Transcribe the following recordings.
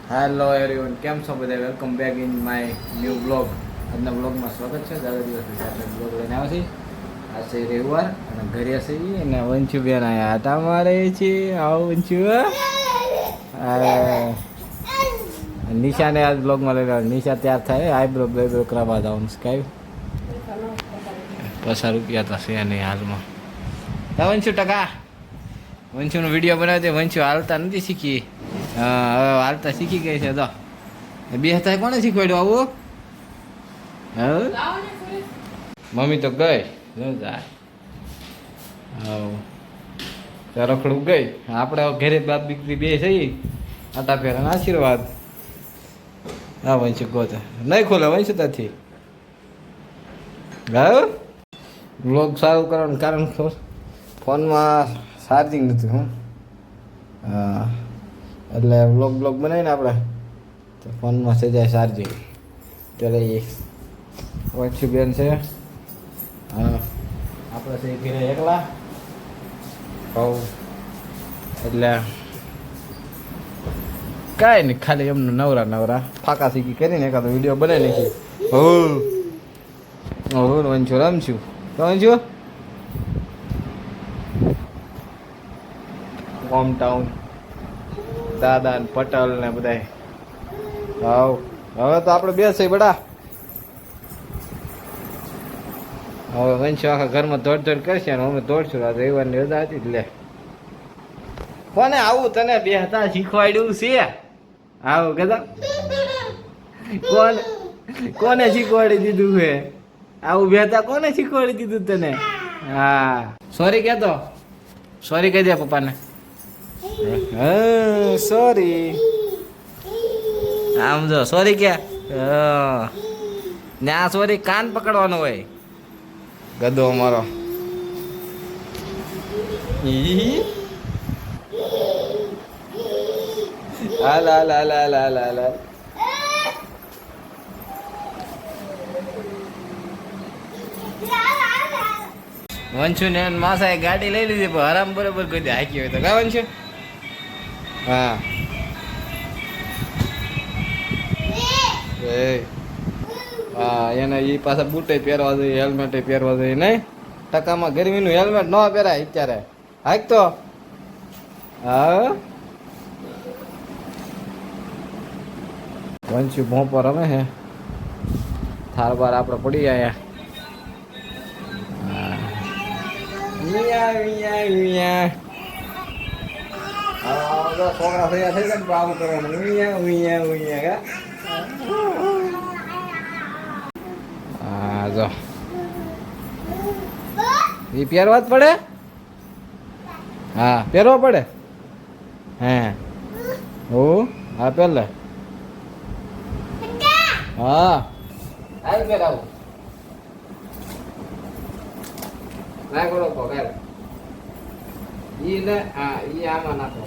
Hello everyone, કેમ છો બધા? Welcome back in my new blog. આજના બ્લોગમાં સ્વાગત છે. દાદા દિવસ આપણે બ્લોગ લઈને આવ્યા છીએ. આ છે રવિવાર અને ઘરે છીએ અને વંશુબેન આવ્યા હતા અમારે છે. આવો વંશુ. નિશાને આજ બ્લોગમાં લઈ આવ્યા. નિશા તૈયાર થાય આઈબ્રો બેબ્રો કરાવવા જવાનું સ્કાય 50 રૂપિયા તો છે નહીં હાલમાં. વંશુ ટકા વંશુનો વિડીયો બનાવ્યો તે વંશુ હાલતા નથી શીખી. હા, હવે હાલતા શીખી ગઈ છે. તો બે હતા કોને શીખવાડ્યું આવું? હવે મમ્મી તો ગઈ જાય. હા, રખડું ગઈ. આપણે ઘરે બાપ દીકરી બે થઈ આટા ફેરા આશીર્વાદ. હા વંશુ ગોત નહીં ખોલે વંશુ ત્યાંથી. હા, બ્લોગ સારું કરવાનું કારણ ફોનમાં ચાર્જિંગ નથી. હું હા એટલે બ્લોગ બનાવીને આપણે તો ફોનમાં થઈ જાય ચાર્જિંગ. ચાલે એ વંશુબેન છે. હા, આપણે છે ઘરે એકલા કહું એટલે કાંઈ નહીં, ખાલી એમનું નવરા ફાંકા શીખી કરીને એકાદો વિડીયો બનાવી નાખી. હું વંશુ રમશું તો વંશુ હોમ ટાઉન દાદા ને પટેલ ને બધા. હવે તો આપણે બેસે બડા. હવે વંશુ આખા ઘરમાં દોડ કરશે ને અમે દોડશું. આ રવિવારની રજા હતી એટલે કોને આવું તને બે હતા શીખવાડ્યું છે? આવું કદા કોને શીખવાડી દીધું છે? આવું બેતા કોને શીખવાડી દીધું તને? હા, સોરી કહેતો, સોરી કહી દે પપ્પાને. હા સોરી, આમ જો સોરી ક્યાં ના સોરી કાન પકડવાનો હોય ગધો અમારો. હાલ હાલ હાલ હાલ હાલ હાલ. વંશુ ને માસાએ ગાડી લઈ લીધી પણ આરામ બરોબર કોઈ દે હાકી હોય તો કા વંશુ? હા હા, એને એ પાછા બૂટે પહેરવા જોઈએ, હેલ્મેટે પહેરવા જોઈએ. નહીં ટકામાં ગરમીનું હેલ્મેટ ન પહેરાય અત્યારે. હાક તો હા વંશુ ભોંપો રમે હે. થાર બાર આપણે પડી ગયા. છોકરા થયા થઈ જાય આવું કરવાનું. હા જો એ પહેરવા જ પડે. હા પહેરવા પડે. હે ઓ હા પહેલે હા આઈ પહેરાવું ના કરો પગાર ઈ ને. હા ઈ આમાં નાખો.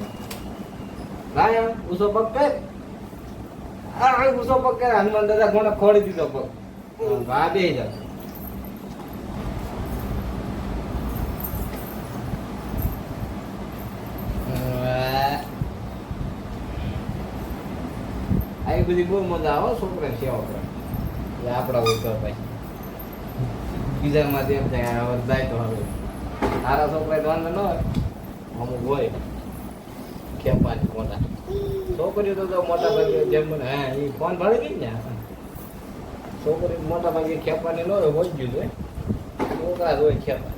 લાય ઉસો પગ કર. આ ઉસો પગ કર. હનુમાન દાદા કોણે ખોડી દીધો પગ. હા બે જાવ. આવી બધી બહુ મજા આવે છોકરા સેવા કરે. આપડા ઉતર ભાઈ બીજા માંથી એમ થાય જાય તો હવે સારા છોકરા વાંધો ન હોય. અમુક હોય ખેપાની મોટા છોકરીઓ તો મોટા ભાગે જેમ મને હા એ ફોન ભળી ગઈ ને. છોકરી મોટા ભાગે ખેપાની ન હોય હોય ગયું હોય. છોકરા જ હોય ખેપા.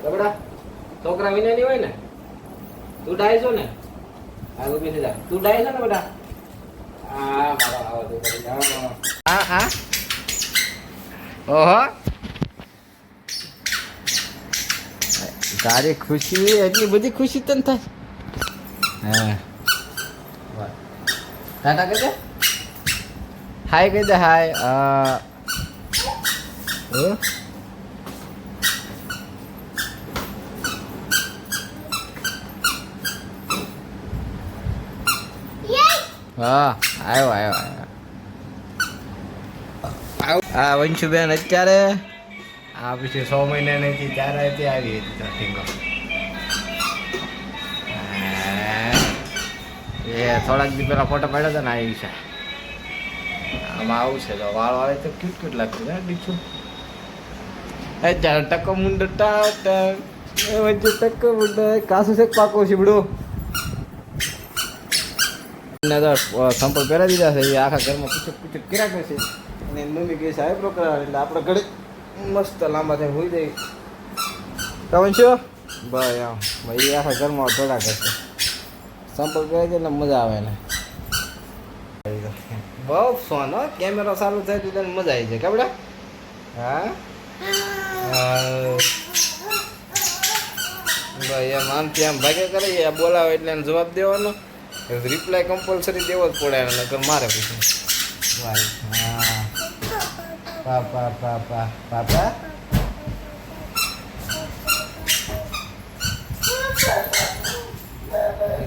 બબડા છોકરા વિના ની હોય ને. તું ડાય છો ને? આગળ બેસી જા. તું ડાય છે ને બેટા? હા મારા આવા. હા હા ઓહો તારી ખુશી એટલી બધી ખુશી તને થાય. હા ટાટા કહી દે. હાય કહી દે. હાય હા આવ્યો આવ્યો આવ્યો. આ વંશુબેન અત્યારે આ પછી 6 મહિનાની ત્યારે તે આવી હતી ઢીંગો. થોડાક દી પેલા ફોટો પાડ્યા હતા ને આવી છે આમાં આવું છે તો વાળ વાળે તો ક્યુટ ક્યુટ લાગતું છે દીકું એ ચાર ટકો મુંડો ટાટા એ વચ્ચે ટકો મુંડો કાસુ છે પાકો શીબડો સંપલ પહેરા દીધા છે એ આખા ઘરમાં પૂછક પૂછક કર્યા કરશે અને મમ્મી કહે છે આઈબ્રો કરાવે એટલે આપણે ઘડી મસ્ત લાંબા થઈને હોઈ જાય કવન છો ભાઈ આમ ભાઈ આખા ઘરમાં ટોળા કરશે સંપલ પહેરા દે એટલે મજા આવે ને બહુ ફોન હો કેમેરો ચાલુ થાય તો તને મજા આવી જાય કપડા હા ભાઈ એમ આમથી આમ ભાગે કરે બોલાવે એટલે એને જવાબ દેવાનો રિપ્લાય કમ્પલસરી દેવો જ પડે એને નકર મારે પછી ભાઈ હા પાપા પાપા પાપા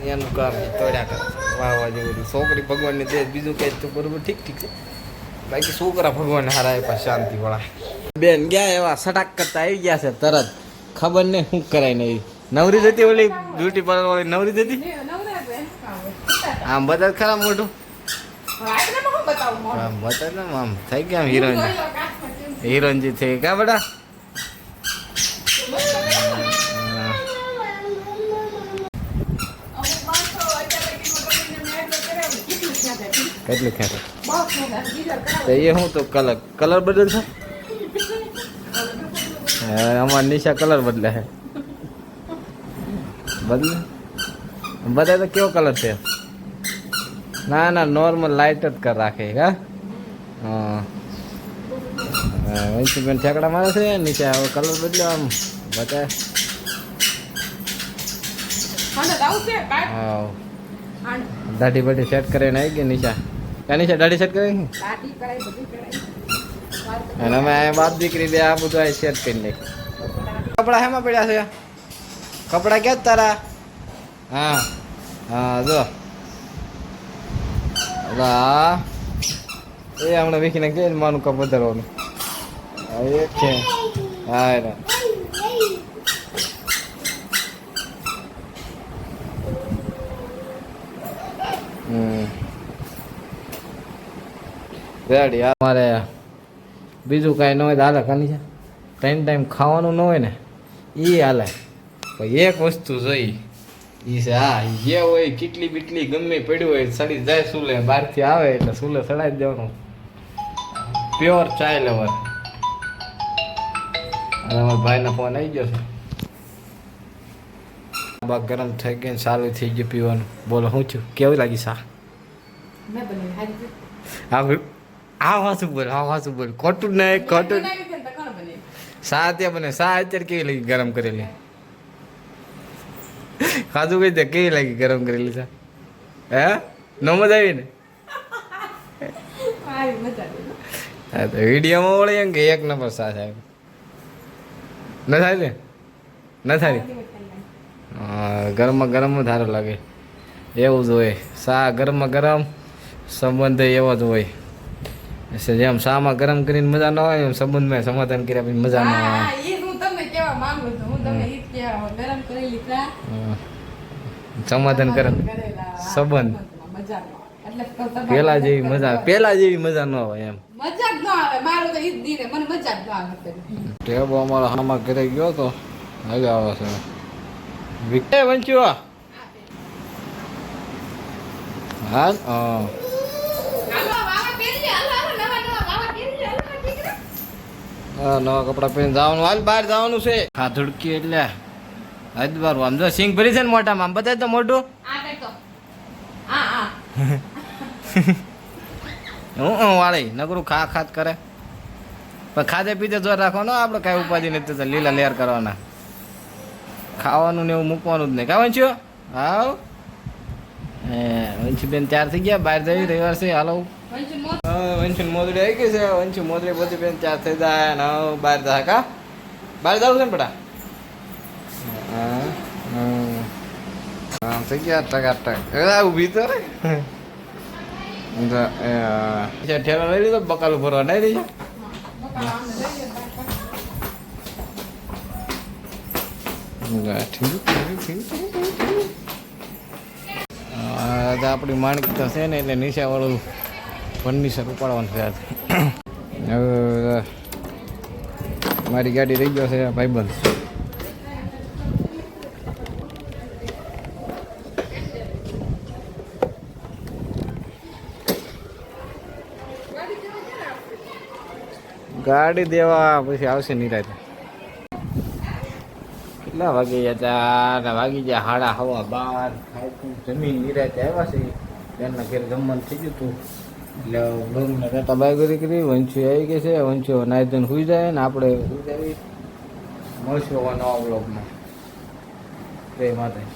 એનું કામ તોડ્યા કરે વાવા જેવું છોકરી ભગવાનની દે બીજું કઈ તો બરોબર ઠીક ઠીક છે બાકી છોકરા ભગવાન હારા આપ્યા શાંતિ વાળા બેન ગયા એવા સટાક કરતા આવી ગયા છે તરત ખબર નહીં શું કરાય નહીં નવરી જતી ઓલી બ્યુટી પાર્લર વાળી નવરી જતી આમ બધા ખરા મોટું બતા ને આમ થઈ ગયા હિરોઈન હિરોઈનજી થઈ કા બડા કેટલું ખેંચે તો એ શું તો કલર બદલ છે અમાર નિશા કલર બદલે છે બદલે બધા તો કેવો કલર છે ના ના નોર્મલ લાઇટ જ કર રાખે હા વંશીબેન ઠેકડા મારે છે નીચે હવે કલર બદલ્યો આમ બતાવે હા દાઢી બાઢી સેટ કરીને આવી ગઈ નિશા ક્યાં નિશા દાઢી સેટ કરી અને અમે આ બાપ દીકરી બે આ બધું આ સેટ કરી નાખી કપડા હેમાં પડ્યા છે કપડા ક્યાં તારા હા હા જો હા એ હમણાં વીખી નાખી માનું કપ વધારવાનું એક છે હા એના રેડી અમારે બીજું કાંઈ ન હોય તો હાલે ખાલી છે ટાઈમ ખાવાનું ન હોય ને એ હાલે પણ એક વસ્તુ જોઈ એ છે હા જે હોય કેટલી બીટલી ગમે પડ્યું હોય સડી જાય સુલે બહારથી આવે એટલે સુલે સડાઈ દેવાનું પ્યોર ચાય લવર અને અમારા ભાઈનો ફોન આવી ગયો છે બા ગરમ થઈ ગઈ સારું થઈ ગયું પીવાનું બોલો શું છું કેવું લાગી સા હા હાસું બોલ ખોટું નહીં ખોટું સા ત્યાં બને સા અત્યારે કેવી લાગી ગરમ કરેલી ખાધું કઈ દે કેવી લાગી ગરમ કરેલી સા હે ન મજા આવી ને હા તો વિડીયોમાં વળી એમ કે એક નંબર સા સાહેબ ન થાય ને ન થાય ગરમમાં ગરમ સારું લાગે એવું જ હોય સા ગરમમાં ગરમ સંબંધ એવો જ હોય જેમ શામાં ગરમ કરીને મજા ન હોય એમ સંબંધમાં સમાધાન કર્યા પછી મજા ન આવે સમાધાન કરે સંબંધ પેલા જેવી મજા ન આવે એમ ટેબો અમારો હામાં ઘરે ગયો તો હવે આવે છે વિકટે વંચ્યો હા નવા કપડા પહેરીને જવાનું હાલ બહાર જવાનું છે હા ધુડકી એટલે આજ બાર આમ જો સિંગ ભરી છે ને મોટામાં આમ બતાય તો મોટું હું વાળી નકરું ખાત કરે પણ ખાધે પીધે જોર રાખવાનો આપણે કાંઈ ઉપાધિ નથી લીલા લેર કરવાના ખાવાનું ને એવું મૂકવાનું જ નહીં કા વંચ્યો હાવ વંશુબેન તૈયાર થઈ ગયા બહાર જઈ રવિવાર છે હાલો વંશુ મોદડી આવી ગઈ છે વંશુ મોદડી બધી બેન તૈયાર થઈ જાય ને બહાર જાય કા બહાર જવું છે ને બેટા થઈ ગયા ટકા ઊભી તો રે ઠેલા લઈ લીધો બકાલું ભરવા નહીં રહી આજે આપણી માણકી છે ને એટલે નિશાવાળું ફર્નિચર ઉપાડવાનું છે આજે. હવે મારી ગાડી રહી ગયો છે ભાઈબંધ. ગાડી દેવા પછી આવશે નિરાતે. કેટલા વાગે ગયા? વાગી ગયા 11:30. જમીન નિરાતે આવ્યા છે. ત્યારના ઘેર જમવાનું થઈ ગયું હતું એટલે બ્લોગને ટાટા બાય કરી. વંશી આવી ગઈ છે. વંશીઓ નાઈ ધોઈને સુઈ જાય ને આપણે સુઈ જવી. મળશું નવા બ્લોગમાં. જય માતા.